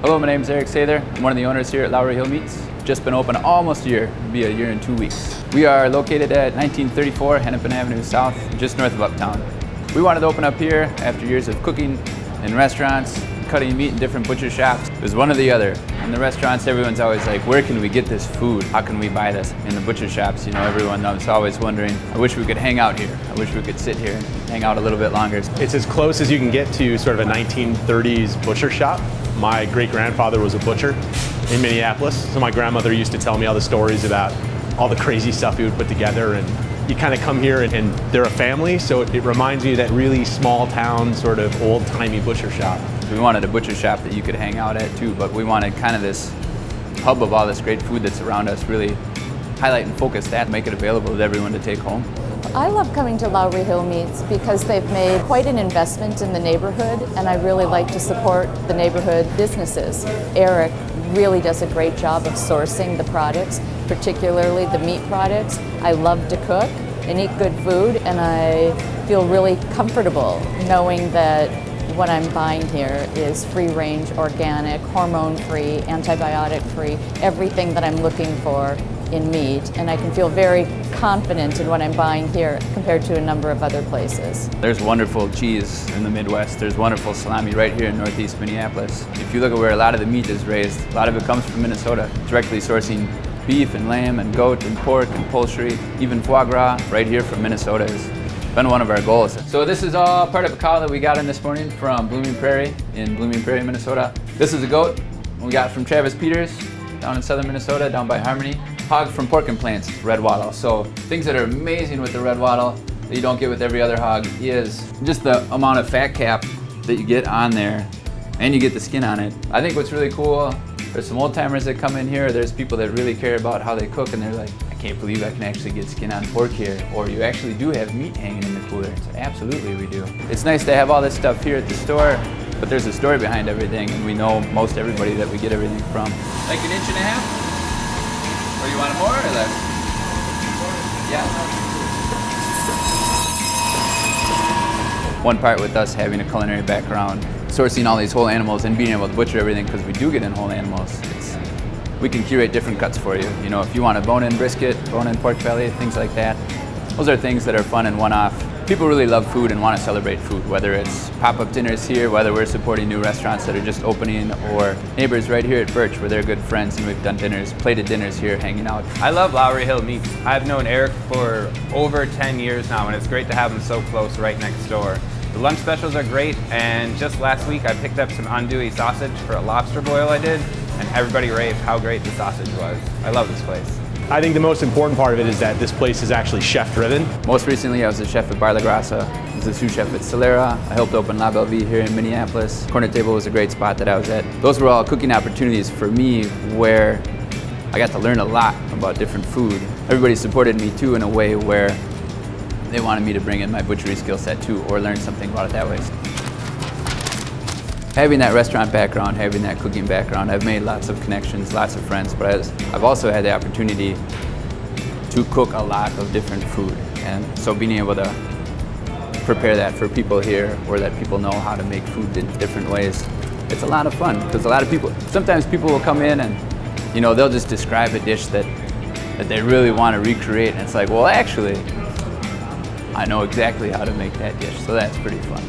Hello, my name is Eric Sather. I'm one of the owners here at Lowry Hill Meats. Just been open almost a year. It'll be a year and 2 weeks. We are located at 1934 Hennepin Avenue South, just north of Uptown. We wanted to open up here after years of cooking in restaurants, cutting meat in different butcher shops. It was one or the other. In the restaurants, everyone's always like, where can we get this food? How can we buy this? In the butcher shops, you know, everyone's always wondering, I wish we could hang out here. I wish we could sit here and hang out a little bit longer. It's as close as you can get to sort of a 1930s butcher shop. My great-grandfather was a butcher in Minneapolis, so my grandmother used to tell me all the stories about all the crazy stuff he would put together, and you kind of come here and they're a family, so it reminds me of that really small town, sort of old-timey butcher shop. We wanted a butcher shop that you could hang out at too, but we wanted kind of this hub of all this great food that's around us, really highlight and focus that, make it available to everyone to take home. I love coming to Lowry Hill Meats because they've made quite an investment in the neighborhood, and I really like to support the neighborhood businesses. Eric really does a great job of sourcing the products, particularly the meat products. I love to cook and eat good food, and I feel really comfortable knowing that what I'm buying here is free-range, organic, hormone-free, antibiotic-free, everything that I'm looking for in meat, and I can feel very confident in what I'm buying here compared to a number of other places. There's wonderful cheese in the Midwest. There's wonderful salami right here in Northeast Minneapolis. If you look at where a lot of the meat is raised, a lot of it comes from Minnesota, directly sourcing beef and lamb and goat and pork and poultry, even foie gras right here from Minnesota has been one of our goals. So this is all part of a cow that we got in this morning from Blooming Prairie in Blooming Prairie, Minnesota. This is a goat we got from Travis Peters down in southern Minnesota, down by Harmony. Hog from Pork Implants, red wattle. So things that are amazing with the red wattle that you don't get with every other hog is just the amount of fat cap that you get on there, and you get the skin on it. I think what's really cool, there's some old timers that come in here, there's people that really care about how they cook, and they're like, I can't believe I can actually get skin on pork here, or you actually do have meat hanging in the cooler. So absolutely we do. It's nice to have all this stuff here at the store, but there's a story behind everything, and we know most everybody that we get everything from. Like 1.5 inches? Or you want it more or less? Yeah. One part with us having a culinary background, sourcing all these whole animals and being able to butcher everything, because we do get in whole animals. We can curate different cuts for you. You know, if you want a bone-in brisket, bone-in pork belly, things like that. Those are things that are fun and one-off. People really love food and want to celebrate food, whether it's pop-up dinners here, whether we're supporting new restaurants that are just opening, or neighbors right here at Birch where they're good friends and we've done dinners, plated dinners here, hanging out. I love Lowry Hill Meats. I've known Eric for over 10 years now, and it's great to have him so close right next door. The lunch specials are great, and just last week I picked up some andouille sausage for a lobster boil I did, and everybody raved how great the sausage was. I love this place. I think the most important part of it is that this place is actually chef-driven. Most recently, I was a chef at Bar La Grassa. I was a sous chef at Solera. I helped open La Belle Vie here in Minneapolis. Corner Table was a great spot that I was at. Those were all cooking opportunities for me where I got to learn a lot about different food. Everybody supported me too in a way where they wanted me to bring in my butchery skill set too, or learn something about it that way. Having that restaurant background, having that cooking background, I've made lots of connections, lots of friends, but I've also had the opportunity to cook a lot of different food. And so being able to prepare that for people here, or that people know how to make food in different ways, it's a lot of fun. Because a lot of people, sometimes people will come in and, you know, they'll just describe a dish that they really want to recreate, and it's like, well, actually, I know exactly how to make that dish, so that's pretty fun.